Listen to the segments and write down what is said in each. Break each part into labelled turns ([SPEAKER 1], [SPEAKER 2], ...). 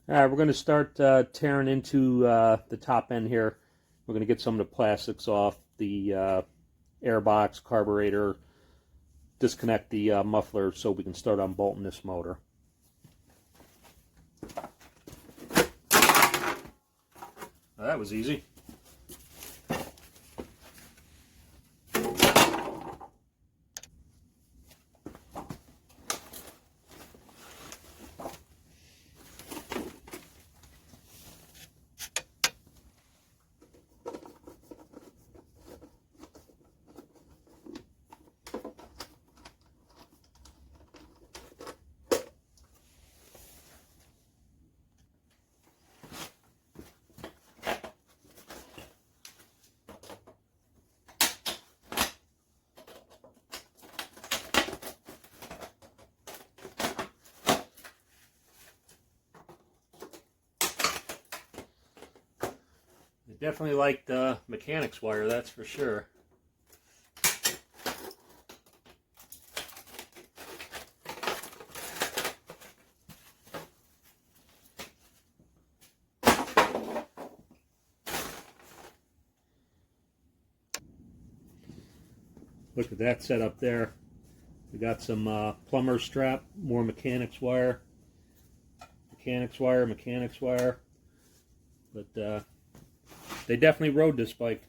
[SPEAKER 1] All right, we're going to start tearing into the top end here. We're going to get some of the plastics off the airbox, carburetor, disconnect the muffler so we can start unbolting this motor. Well, that was easy. Definitely like the mechanics wire, that's for sure. Look at that setup there. We got some plumber strap, more mechanics wire, mechanics wire, mechanics wire. But they definitely rode this bike.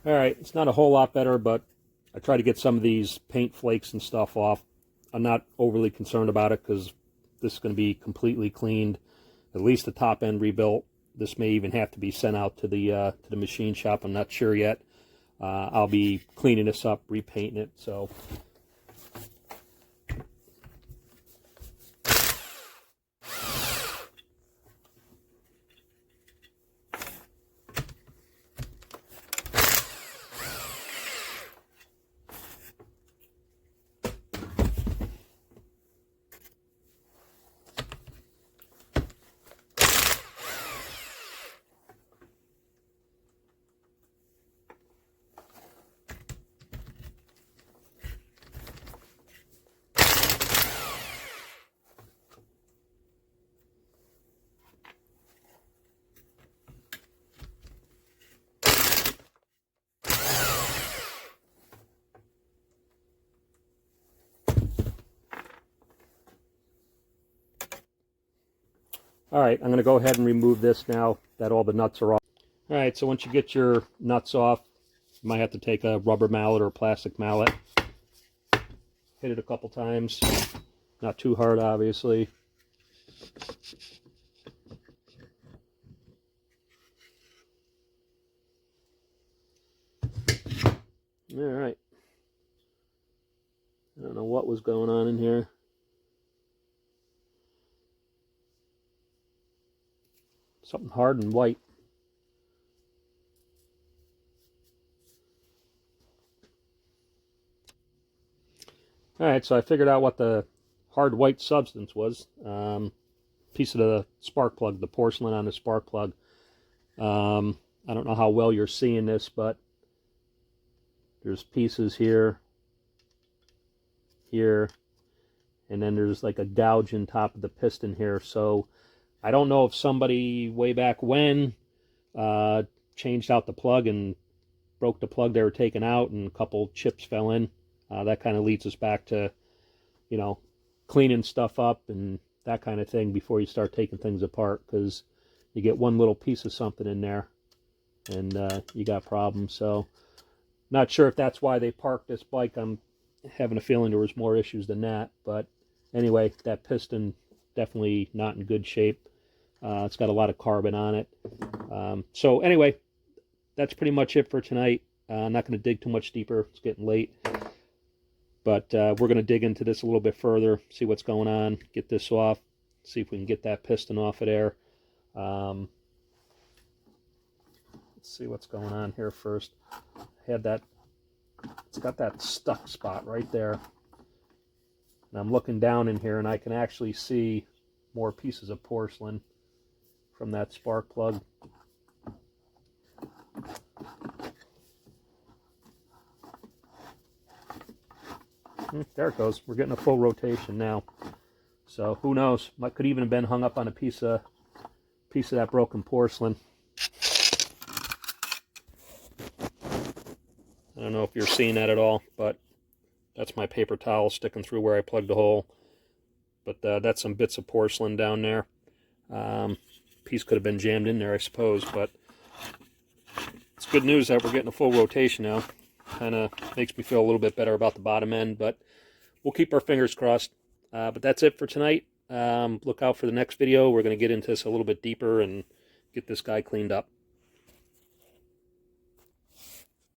[SPEAKER 1] All right, it's not a whole lot better, but I try to get some of these paint flakes and stuff off. I'm not overly concerned about it because this is going to be completely cleaned, at least the top end rebuilt. This may even have to be sent out to the machine shop. I'm not sure yet. I'll be cleaning this up, repainting it. So. All right, I'm going to go ahead and remove this now that all the nuts are off. All right, so once you get your nuts off, you might have to take a rubber mallet or a plastic mallet. Hit it a couple times. Not too hard, obviously. All right. I don't know what was going on in here. Something hard and white. All right, so I figured out what the hard white substance was. Piece of the spark plug, the porcelain on the spark plug. I don't know how well you're seeing this, but there's pieces here, here, and then there's like a gouge in top of the piston here. So I don't know if somebody way back when changed out the plug and broke the plug they were taking out and a couple chips fell in. That kind of leads us back to, you know, cleaning stuff up and that kind of thing before you start taking things apart, because you get one little piece of something in there and you got problems. So not sure if that's why they parked this bike. I'm having a feeling there was more issues than that. But anyway, that piston definitely not in good shape. It's got a lot of carbon on it. So anyway, that's pretty much it for tonight. I'm not going to dig too much deeper. It's getting late. But we're going to dig into this a little bit further, see what's going on, get this off, see if we can get that piston off of there. Let's see what's going on here first. Had that, it's got that stuck spot right there. And I'm looking down in here and I can actually see more pieces of porcelain from that spark plug. There it goes. We're getting a full rotation now. So who knows? Could even have been hung up on a piece of that broken porcelain. I don't know if you're seeing that at all, but that's my paper towel sticking through where I plugged the hole. But that's some bits of porcelain down there. Piece could have been jammed in there, I suppose, but it's good news that we're getting a full rotation now. Kind of makes me feel a little bit better about the bottom end, but we'll keep our fingers crossed. But that's it for tonight. Look out for the next video. We're going to get into this a little bit deeper and get this guy cleaned up.